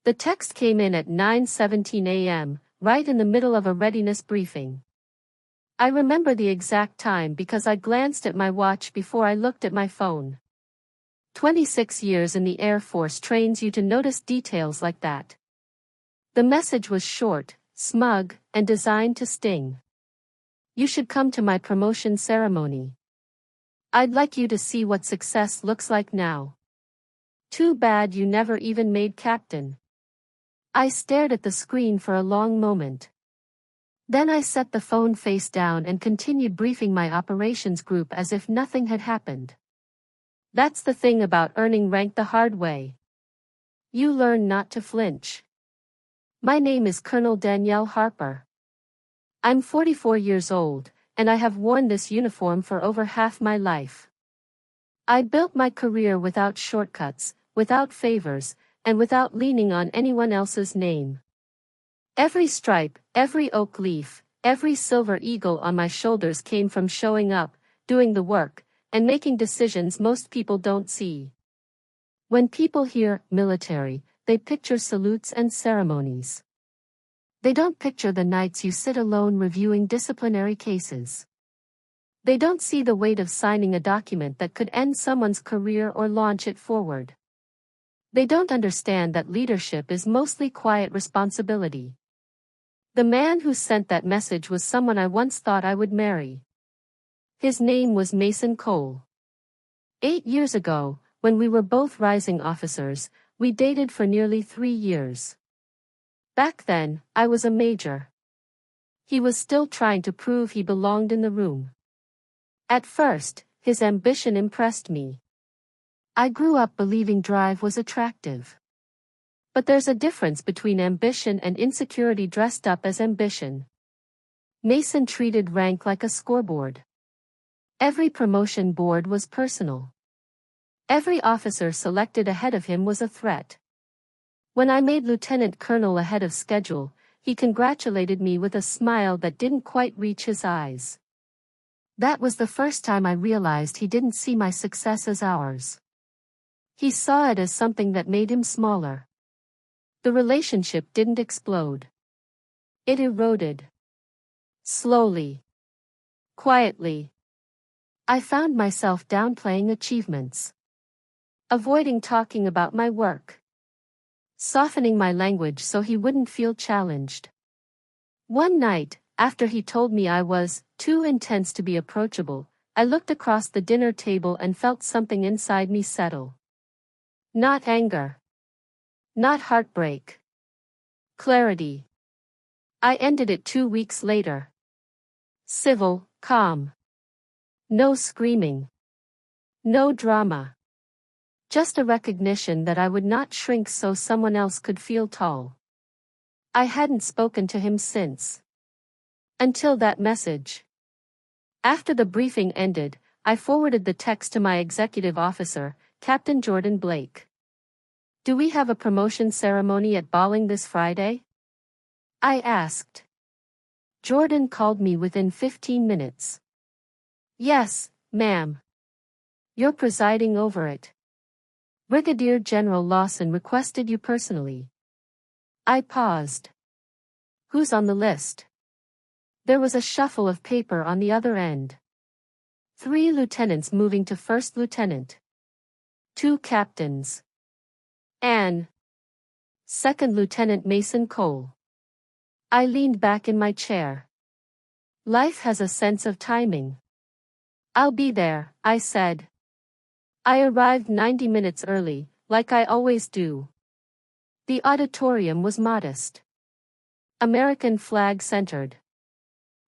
The text came in at 9:17 a.m., right in the middle of a readiness briefing. I remember the exact time because I glanced at my watch before I looked at my phone. 26 years in the Air Force trains you to notice details like that. The message was short, smug, and designed to sting. You should come to my promotion ceremony. I'd like you to see what success looks like now. Too bad you never even made captain. I stared at the screen for a long moment. Then I set the phone face down and continued briefing my operations group as if nothing had happened. That's the thing about earning rank the hard way. You learn not to flinch. My name is Colonel Danielle Harper. I'm 44 years old, and I have worn this uniform for over half my life. I built my career without shortcuts, without favors, and without leaning on anyone else's name. Every stripe, every oak leaf, every silver eagle on my shoulders came from showing up, doing the work, and making decisions most people don't see. When people hear military, they picture salutes and ceremonies. They don't picture the nights you sit alone reviewing disciplinary cases. They don't see the weight of signing a document that could end someone's career or launch it forward. They don't understand that leadership is mostly quiet responsibility. The man who sent that message was someone I once thought I would marry. His name was Mason Cole. 8 years ago, when we were both rising officers, we dated for nearly 3 years. Back then, I was a major. He was still trying to prove he belonged in the room. At first, his ambition impressed me. I grew up believing drive was attractive. But there's a difference between ambition and insecurity dressed up as ambition. Mason treated rank like a scoreboard. Every promotion board was personal. Every officer selected ahead of him was a threat. When I made lieutenant colonel ahead of schedule, he congratulated me with a smile that didn't quite reach his eyes. That was the first time I realized he didn't see my success as ours. He saw it as something that made him smaller. The relationship didn't explode. It eroded. Slowly. Quietly. I found myself downplaying achievements. Avoiding talking about my work. Softening my language so he wouldn't feel challenged. One night, after he told me I was too intense to be approachable, I looked across the dinner table and felt something inside me settle. Not anger. Not heartbreak. Clarity. I ended it 2 weeks later. Civil, calm. No screaming. No drama. Just a recognition that I would not shrink so someone else could feel tall. I hadn't spoken to him since. Until that message. After the briefing ended, I forwarded the text to my executive officer, Captain Jordan Blake. Do we have a promotion ceremony at Bowling this Friday? I asked. Jordan called me within 15 minutes. Yes, ma'am. You're presiding over it. Brigadier General Lawson requested you personally. I paused. Who's on the list? There was a shuffle of paper on the other end. 3 lieutenants moving to first lieutenant. 2 captains. And Second Lieutenant Mason Cole. I leaned back in my chair. Life has a sense of timing. I'll be there, I said. I arrived 90 minutes early, like I always do. The auditorium was modest. American flag centered.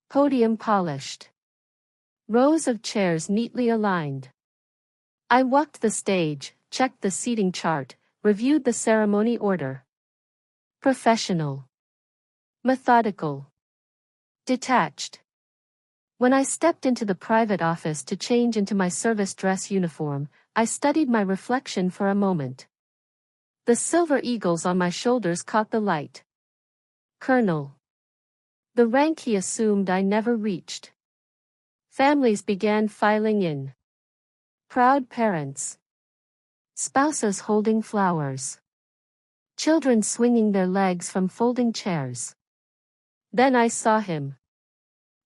Podium polished. Rows of chairs neatly aligned. I walked the stage, checked the seating chart, reviewed the ceremony order. Professional. Methodical. Detached. When I stepped into the private office to change into my service dress uniform, I studied my reflection for a moment. The silver eagles on my shoulders caught the light. Colonel. The rank he assumed I never reached. Families began filing in. Proud parents. Spouses holding flowers. Children swinging their legs from folding chairs. Then I saw him.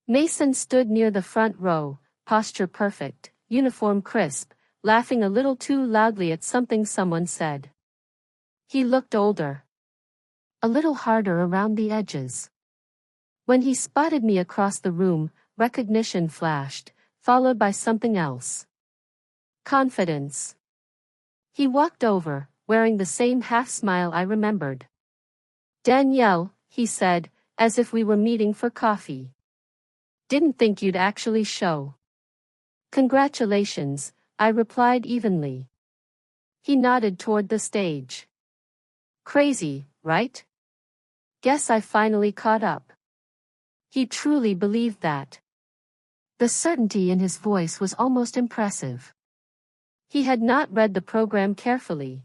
Mason stood near the front row, posture perfect, uniform crisp, laughing a little too loudly at something someone said. He looked older. A little harder around the edges. When he spotted me across the room, recognition flashed, followed by something else. Confidence. He walked over, wearing the same half-smile I remembered. "Danielle," he said, as if we were meeting for coffee. "Didn't think you'd actually show." "Congratulations," I replied evenly. He nodded toward the stage. "Crazy, right? Guess I finally caught up." He truly believed that. The certainty in his voice was almost impressive. He had not read the program carefully.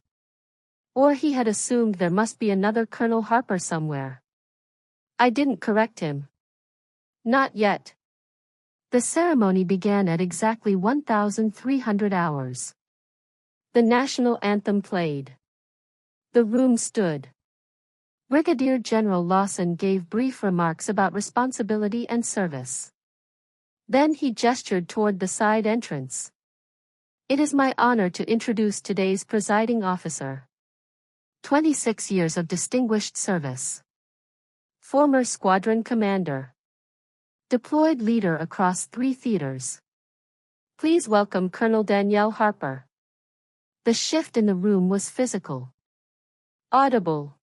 Or he had assumed there must be another Colonel Harper somewhere. I didn't correct him. "Not yet." The ceremony began at exactly 1,300 hours. The national anthem played. The room stood. Brigadier General Lawson gave brief remarks about responsibility and service. Then he gestured toward the side entrance. "It is my honor to introduce today's presiding officer. 26 years of distinguished service. Former squadron commander. Deployed leader across 3 theaters. Please welcome Colonel Danielle Harper." The shift in the room was physical. Audible.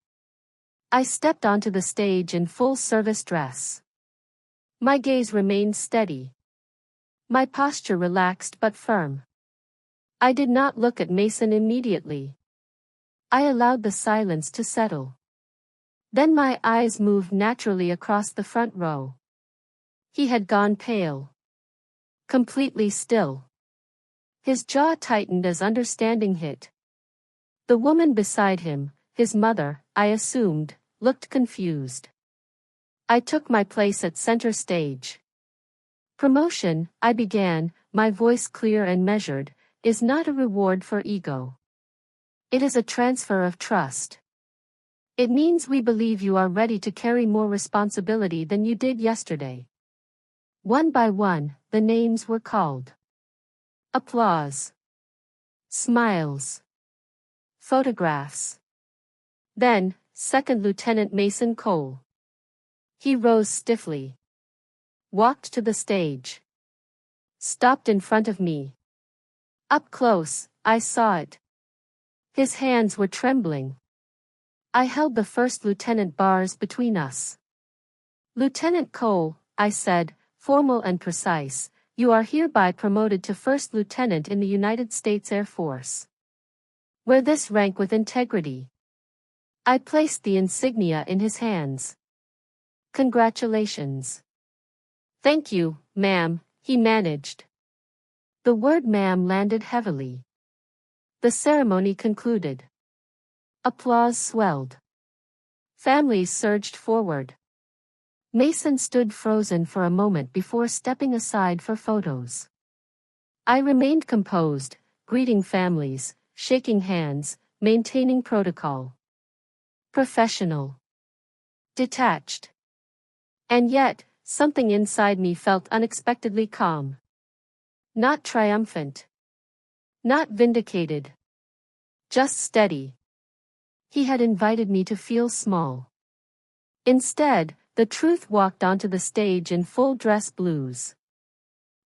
I stepped onto the stage in full service dress. My gaze remained steady. My posture relaxed but firm. I did not look at Mason immediately. I allowed the silence to settle. Then my eyes moved naturally across the front row. He had gone pale. Completely still. His jaw tightened as understanding hit. The woman beside him, his mother, I assumed, looked confused. I took my place at center stage. "Promotion," I began, my voice clear and measured, "is not a reward for ego. It is a transfer of trust. It means we believe you are ready to carry more responsibility than you did yesterday." One by one, the names were called. Applause. Smiles. Photographs. Then, Second Lieutenant Mason Cole. He rose stiffly. Walked to the stage. Stopped in front of me. Up close, I saw it. His hands were trembling. I held the first lieutenant bars between us. "Lieutenant Cole," I said, formal and precise, "you are hereby promoted to first lieutenant in the United States Air Force. Wear this rank with integrity." I placed the insignia in his hands. "Congratulations." "Thank you, ma'am," he managed. The word "ma'am" landed heavily. The ceremony concluded. Applause swelled. Families surged forward. Mason stood frozen for a moment before stepping aside for photos. I remained composed, greeting families, shaking hands, maintaining protocol. Professional. Detached. And yet, something inside me felt unexpectedly calm. Not triumphant. Not vindicated. Just steady. He had invited me to feel small. Instead, the truth walked onto the stage in full dress blues.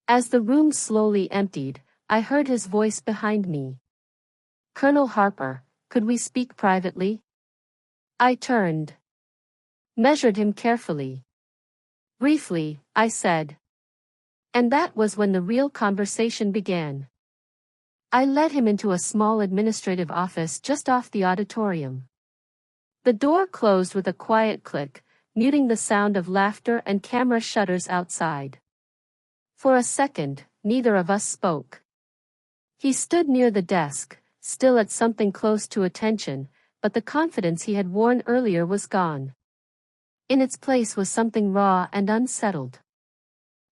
As the room slowly emptied, I heard his voice behind me. "Colonel Harper, could we speak privately?" I turned. Measured him carefully. "Briefly," I said. And that was when the real conversation began. I led him into a small administrative office just off the auditorium. The door closed with a quiet click, muting the sound of laughter and camera shutters outside. For a second, neither of us spoke. He stood near the desk, still at something close to attention, but the confidence he had worn earlier was gone. In its place was something raw and unsettled.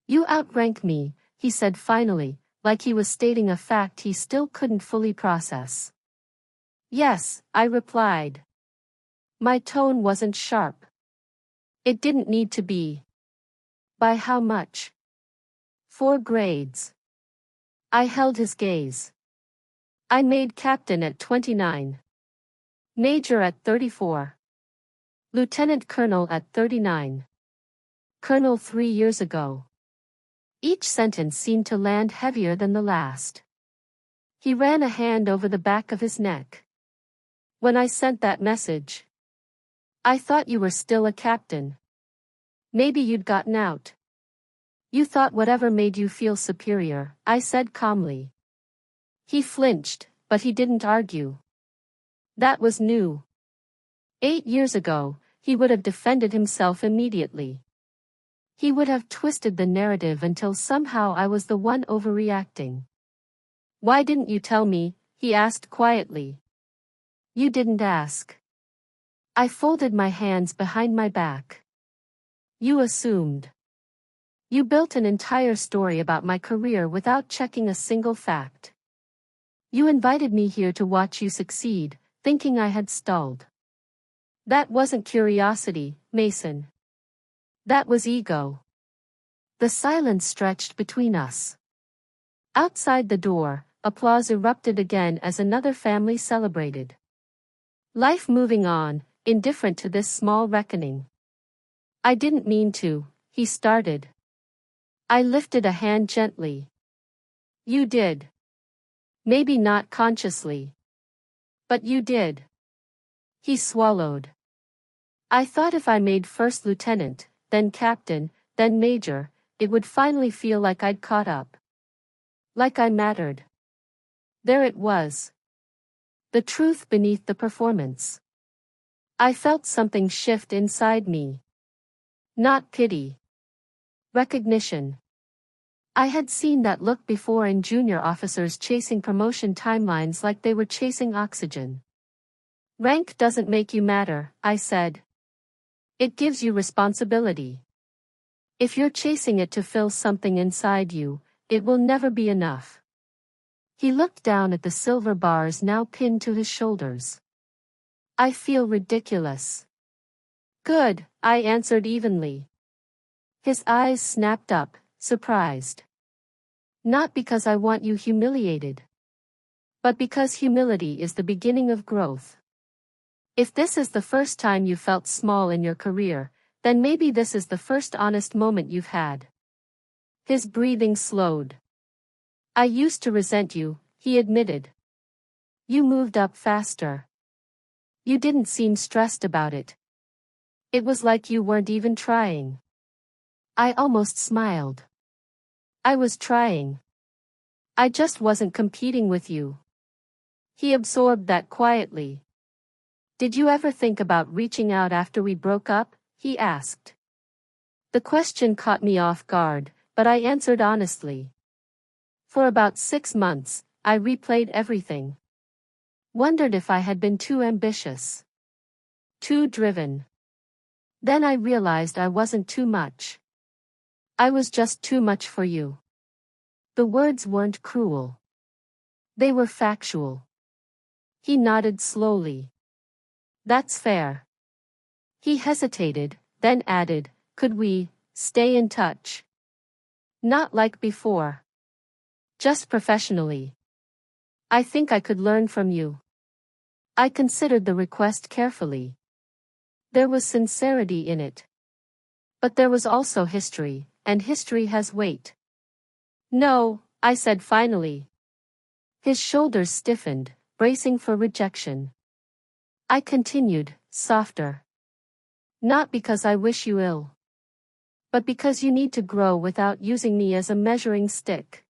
"You outrank me," he said finally, like he was stating a fact he still couldn't fully process. "Yes," I replied. My tone wasn't sharp. It didn't need to be. By how much? 4 grades. I held his gaze. I made captain at 29. Major at 34. Lieutenant colonel at 39. Colonel 3 years ago. Each sentence seemed to land heavier than the last. He ran a hand over the back of his neck. When I sent that message, I thought you were still a captain. Maybe you'd gotten out. You thought whatever made you feel superior, I said calmly. He flinched, but he didn't argue. That was new. 8 years ago, he would have defended himself immediately. He would have twisted the narrative until somehow I was the one overreacting. Why didn't you tell me? He asked quietly. You didn't ask. I folded my hands behind my back. You assumed. You built an entire story about my career without checking a single fact. You invited me here to watch you succeed, thinking I had stalled. That wasn't curiosity, Mason. That was ego. The silence stretched between us. Outside the door, applause erupted again as another family celebrated. Life moving on, indifferent to this small reckoning. I didn't mean to, he started. I lifted a hand gently. You did. Maybe not consciously. But you did. He swallowed. I thought if I made first lieutenant, then captain, then major, it would finally feel like I'd caught up. Like I mattered. There it was. The truth beneath the performance. I felt something shift inside me. Not pity. Recognition. I had seen that look before in junior officers chasing promotion timelines like they were chasing oxygen. Rank doesn't make you matter, I said. It gives you responsibility. If you're chasing it to fill something inside you, it will never be enough. He looked down at the silver bars now pinned to his shoulders. I feel ridiculous. Good, I answered evenly. His eyes snapped up, surprised. Not because I want you humiliated. But because humility is the beginning of growth. If this is the first time you felt small in your career, then maybe this is the first honest moment you've had. His breathing slowed. I used to resent you, he admitted. You moved up faster. You didn't seem stressed about it. It was like you weren't even trying. I almost smiled. I was trying. I just wasn't competing with you. He absorbed that quietly. Did you ever think about reaching out after we broke up? He asked. The question caught me off guard, but I answered honestly. For about 6 months, I replayed everything. Wondered if I had been too ambitious. Too driven. Then I realized I wasn't too much. I was just too much for you. The words weren't cruel. They were factual. He nodded slowly. That's fair. He hesitated, then added, could we stay in touch? Not like before. Just professionally. I think I could learn from you. I considered the request carefully. There was sincerity in it. But there was also history, and history has weight. No, I said finally. His shoulders stiffened, bracing for rejection. I continued, softer. Not because I wish you ill. But because you need to grow without using me as a measuring stick.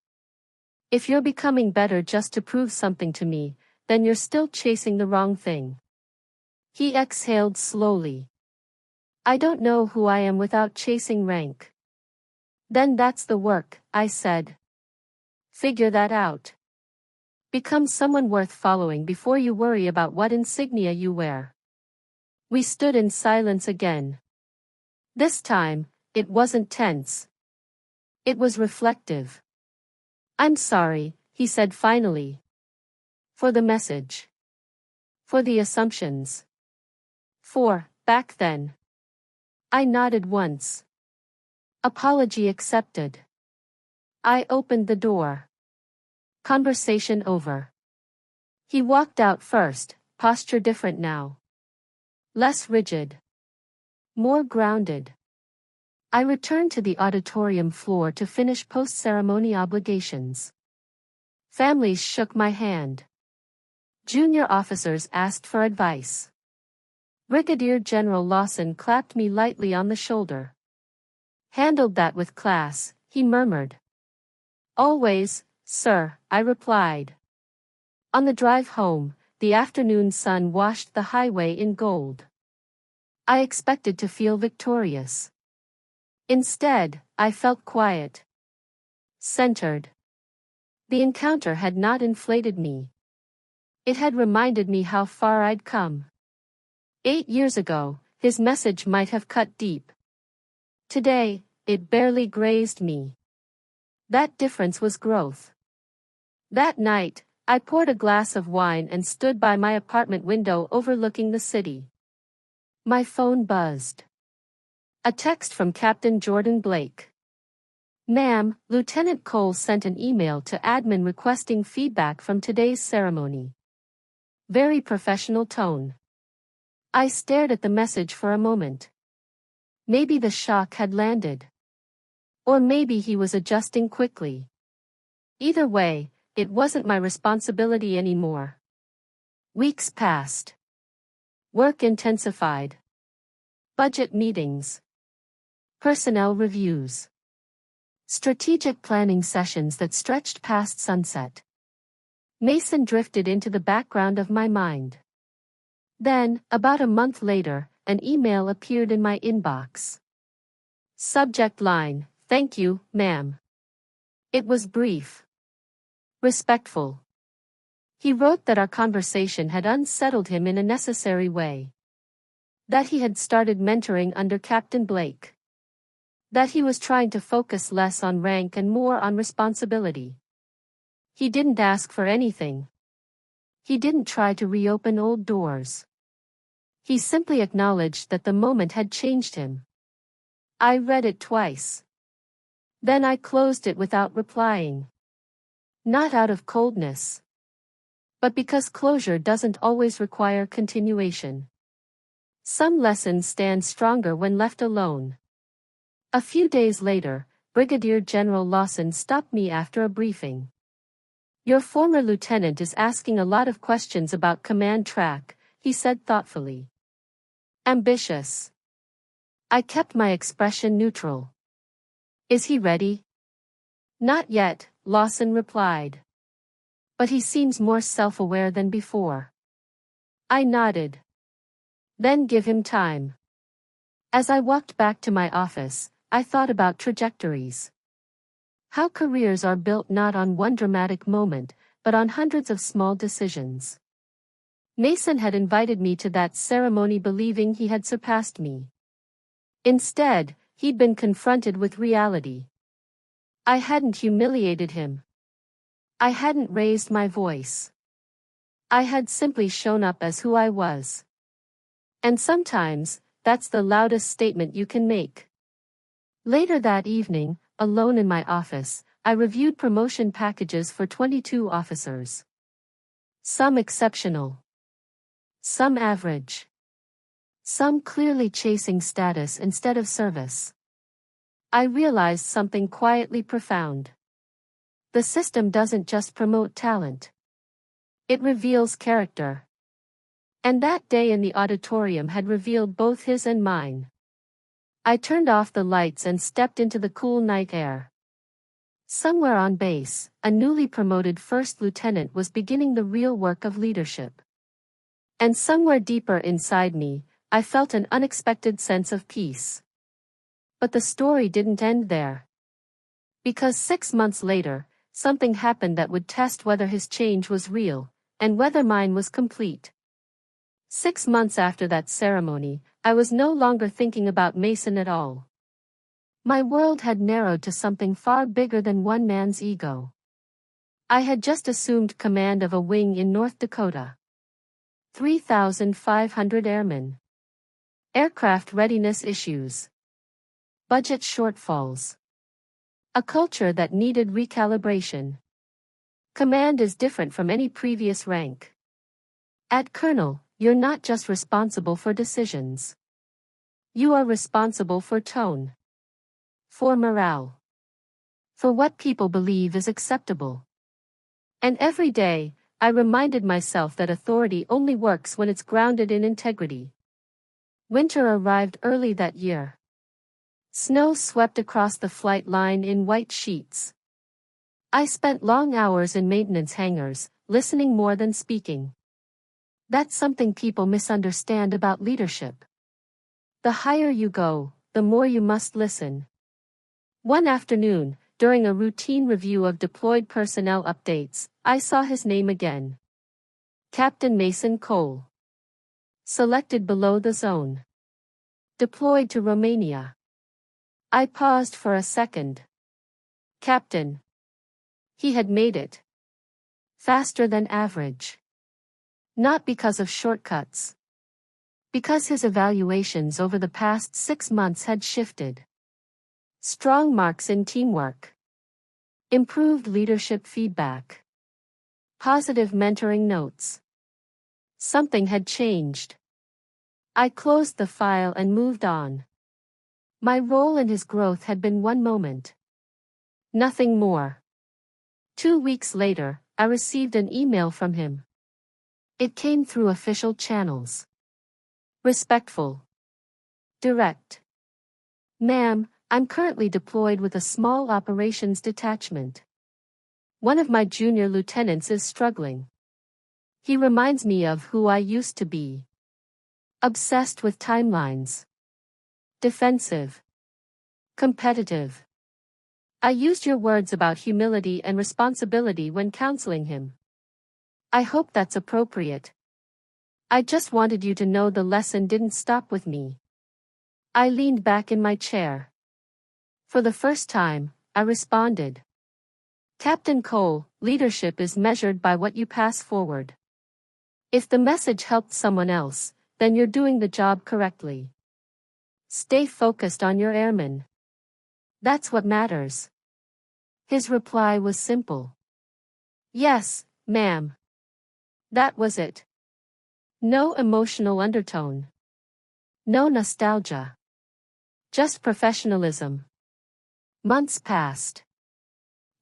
If you're becoming better just to prove something to me, then you're still chasing the wrong thing. He exhaled slowly. I don't know who I am without chasing rank. Then that's the work, I said. Figure that out. Become someone worth following before you worry about what insignia you wear. We stood in silence again. This time, it wasn't tense. It was reflective. I'm sorry, he said finally. For the message. For the assumptions. 4, back then. I nodded once. Apology accepted. I opened the door. Conversation over. He walked out first, posture different now. Less rigid. More grounded. I returned to the auditorium floor to finish post-ceremony obligations. Families shook my hand. Junior officers asked for advice. Brigadier General Lawson clapped me lightly on the shoulder. Handled that with class, he murmured. Always, sir, I replied. On the drive home, the afternoon sun washed the highway in gold. I expected to feel victorious. Instead, I felt quiet. Centered. The encounter had not inflated me. It had reminded me how far I'd come. 8 years ago, his message might have cut deep. Today, it barely grazed me. That difference was growth. That night, I poured a glass of wine and stood by my apartment window overlooking the city. My phone buzzed. A text from Captain Jordan Blake. Ma'am, Lieutenant Cole sent an email to admin requesting feedback from today's ceremony. Very professional tone. I stared at the message for a moment. Maybe the shock had landed. Or maybe he was adjusting quickly. Either way, it wasn't my responsibility anymore. Weeks passed. Work intensified. Budget meetings. Personnel reviews. Strategic planning sessions that stretched past sunset. Mason drifted into the background of my mind. Then, about a month later, an email appeared in my inbox. Subject line, "Thank you, ma'am." It was brief. Respectful. He wrote that our conversation had unsettled him in a necessary way. That he had started mentoring under Captain Blake. That he was trying to focus less on rank and more on responsibility. He didn't ask for anything. He didn't try to reopen old doors. He simply acknowledged that the moment had changed him. I read it twice. Then I closed it without replying. Not out of coldness. But because closure doesn't always require continuation. Some lessons stand stronger when left alone. A few days later, Brigadier General Lawson stopped me after a briefing. Your former lieutenant is asking a lot of questions about command track, he said thoughtfully. Ambitious. I kept my expression neutral. Is he ready? Not yet, Lawson replied. But he seems more self-aware than before. I nodded. Then give him time. As I walked back to my office, I thought about trajectories. How careers are built not on one dramatic moment, but on hundreds of small decisions. Mason had invited me to that ceremony believing he had surpassed me. Instead, he'd been confronted with reality. I hadn't humiliated him. I hadn't raised my voice. I had simply shown up as who I was. And sometimes, that's the loudest statement you can make. Later that evening, alone in my office, I reviewed promotion packages for 22 officers. Some exceptional. Some average. Some clearly chasing status instead of service. I realized something quietly profound. The system doesn't just promote talent. It reveals character. And that day in the auditorium had revealed both his and mine. I turned off the lights and stepped into the cool night air. Somewhere on base, a newly promoted first lieutenant was beginning the real work of leadership. And somewhere deeper inside me, I felt an unexpected sense of peace. But the story didn't end there. Because 6 months later, something happened that would test whether his change was real, and whether mine was complete. 6 months after that ceremony, I was no longer thinking about Mason at all. My world had narrowed to something far bigger than one man's ego. I had just assumed command of a wing in North Dakota. 3,500 airmen. Aircraft readiness issues. Budget shortfalls. A culture that needed recalibration. Command is different from any previous rank. At Colonel, you're not just responsible for decisions. You are responsible for tone. For morale. For what people believe is acceptable. And every day, I reminded myself that authority only works when it's grounded in integrity. Winter arrived early that year. Snow swept across the flight line in white sheets. I spent long hours in maintenance hangars, listening more than speaking. That's something people misunderstand about leadership. The higher you go, the more you must listen. One afternoon, during a routine review of deployed personnel updates, I saw his name again. Captain Mason Cole. Selected below the zone. Deployed to Romania. I paused for a second. Captain. He had made it. Faster than average. Not because of shortcuts. Because his evaluations over the past 6 months had shifted. Strong marks in teamwork. Improved leadership feedback. Positive mentoring notes. Something had changed. I closed the file and moved on. My role in his growth had been one moment. Nothing more. 2 weeks later, I received an email from him. It came through official channels. Respectful. Direct. Ma'am, I'm currently deployed with a small operations detachment. One of my junior lieutenants is struggling. He reminds me of who I used to be. Obsessed with timelines. Defensive. Competitive. I used your words about humility and responsibility when counseling him. I hope that's appropriate. I just wanted you to know the lesson didn't stop with me. I leaned back in my chair. For the first time, I responded. Captain Cole, leadership is measured by what you pass forward. If the message helped someone else, then you're doing the job correctly. Stay focused on your airmen. That's what matters. His reply was simple. Yes, ma'am. That was it. No emotional undertone. No nostalgia. Just professionalism. Months passed.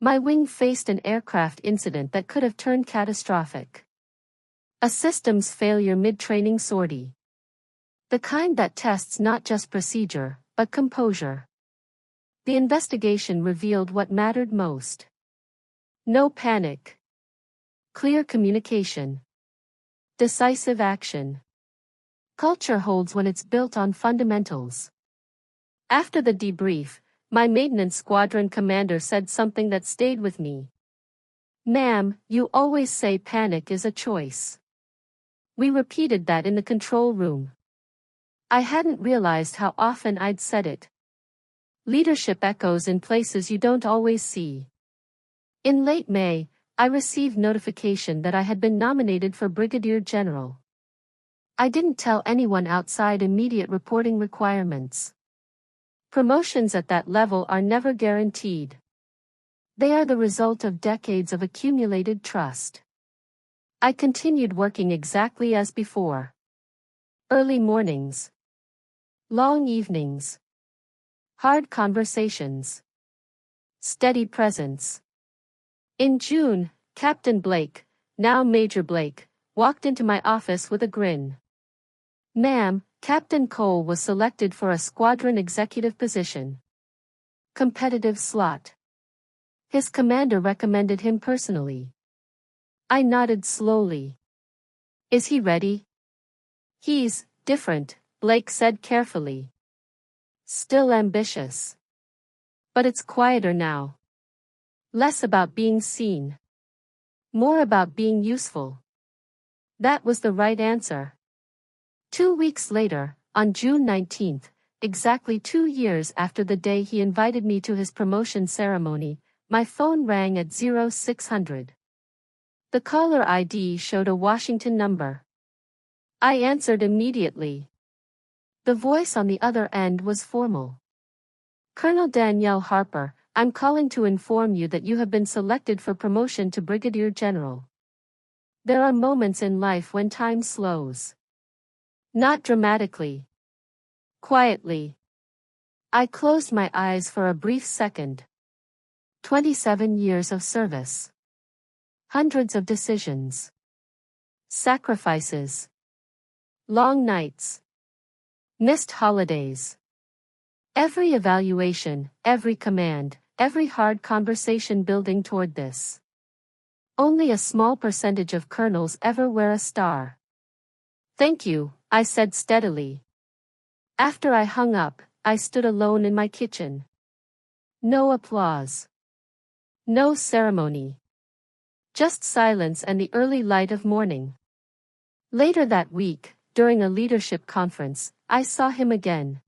My wing faced an aircraft incident that could have turned catastrophic. A systems failure mid-training sortie. The kind that tests not just procedure, but composure. The investigation revealed what mattered most. No panic. Clear communication. Decisive action. Culture holds when it's built on fundamentals. After the debrief, my maintenance squadron commander said something that stayed with me. Ma'am, you always say panic is a choice. We repeated that in the control room. I hadn't realized how often I'd said it. Leadership echoes in places you don't always see. In late May, I received notification that I had been nominated for Brigadier General. I didn't tell anyone outside immediate reporting requirements. Promotions at that level are never guaranteed. They are the result of decades of accumulated trust. I continued working exactly as before. Early mornings. Long evenings. Hard conversations. Steady presence. In June, Captain Blake, now Major Blake, walked into my office with a grin. Ma'am, Captain Cole was selected for a squadron executive position. Competitive slot. His commander recommended him personally. I nodded slowly. Is he ready? He's different, Blake said carefully. Still ambitious. But it's quieter now. Less about being seen. More about being useful. That was the right answer. 2 weeks later, on June 19th, exactly 2 years after the day he invited me to his promotion ceremony, my phone rang at 0600. The caller ID showed a Washington number. I answered immediately. The voice on the other end was formal. Colonel Danielle Harper, I'm calling to inform you that you have been selected for promotion to Brigadier General. There are moments in life when time slows. Not dramatically. Quietly. I closed my eyes for a brief second. 27 years of service. Hundreds of decisions. Sacrifices. Long nights. Missed holidays. Every evaluation, every command, every hard conversation building toward this. Only a small percentage of colonels ever wear a star. Thank you, I said steadily. After I hung up, I stood alone in my kitchen. No applause. No ceremony. Just silence and the early light of morning. Later that week, during a leadership conference, I saw him again.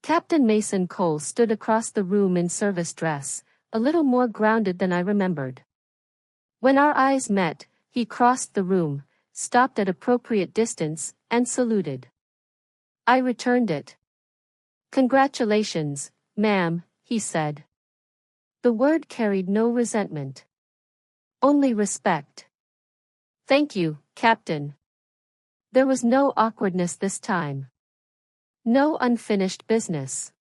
Captain Mason Cole stood across the room in service dress, a little more grounded than I remembered. When our eyes met, he crossed the room, stopped at appropriate distance, and saluted. I returned it. Congratulations, ma'am, he said. The word carried no resentment. Only respect. Thank you, Captain. There was no awkwardness this time. No unfinished business.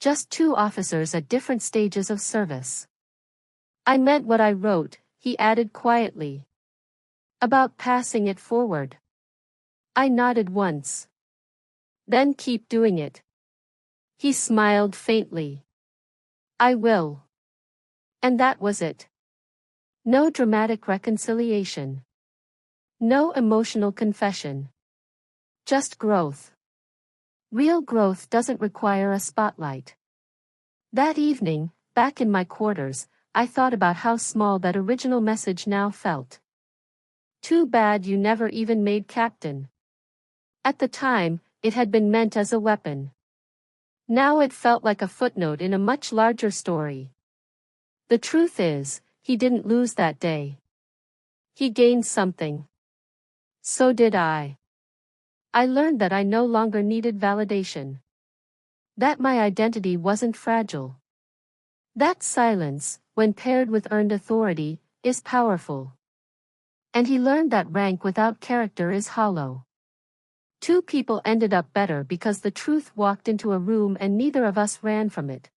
Just two officers at different stages of service. I meant what I wrote, he added quietly. About passing it forward. I nodded once. Then keep doing it. He smiled faintly. I will. And that was it. No dramatic reconciliation. No emotional confession. Just growth. Real growth doesn't require a spotlight. That evening, back in my quarters, I thought about how small that original message now felt. Too bad you never even made captain. At the time, it had been meant as a weapon. Now it felt like a footnote in a much larger story. The truth is, he didn't lose that day. He gained something. So did I. I learned that I no longer needed validation. That my identity wasn't fragile. That silence, when paired with earned authority, is powerful. And he learned that rank without character is hollow. Two people ended up better because the truth walked into a room and neither of us ran from it.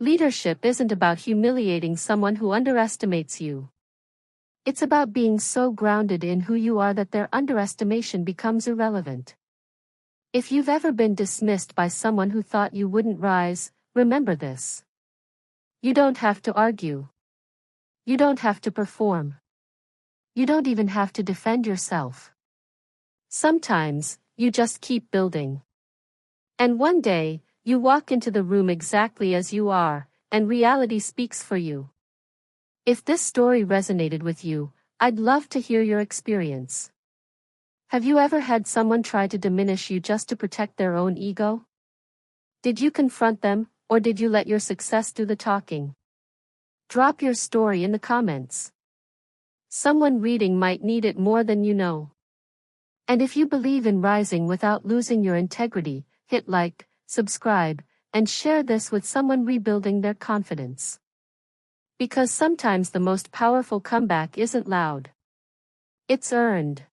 Leadership isn't about humiliating someone who underestimates you. It's about being so grounded in who you are that their underestimation becomes irrelevant. If you've ever been dismissed by someone who thought you wouldn't rise, remember this. You don't have to argue. You don't have to perform. You don't even have to defend yourself. Sometimes, you just keep building. And one day, you walk into the room exactly as you are, and reality speaks for you. If this story resonated with you, I'd love to hear your experience. Have you ever had someone try to diminish you just to protect their own ego? Did you confront them, or did you let your success do the talking? Drop your story in the comments. Someone reading might need it more than you know. And if you believe in rising without losing your integrity, hit like, subscribe, and share this with someone rebuilding their confidence. Because sometimes the most powerful comeback isn't loud. It's earned.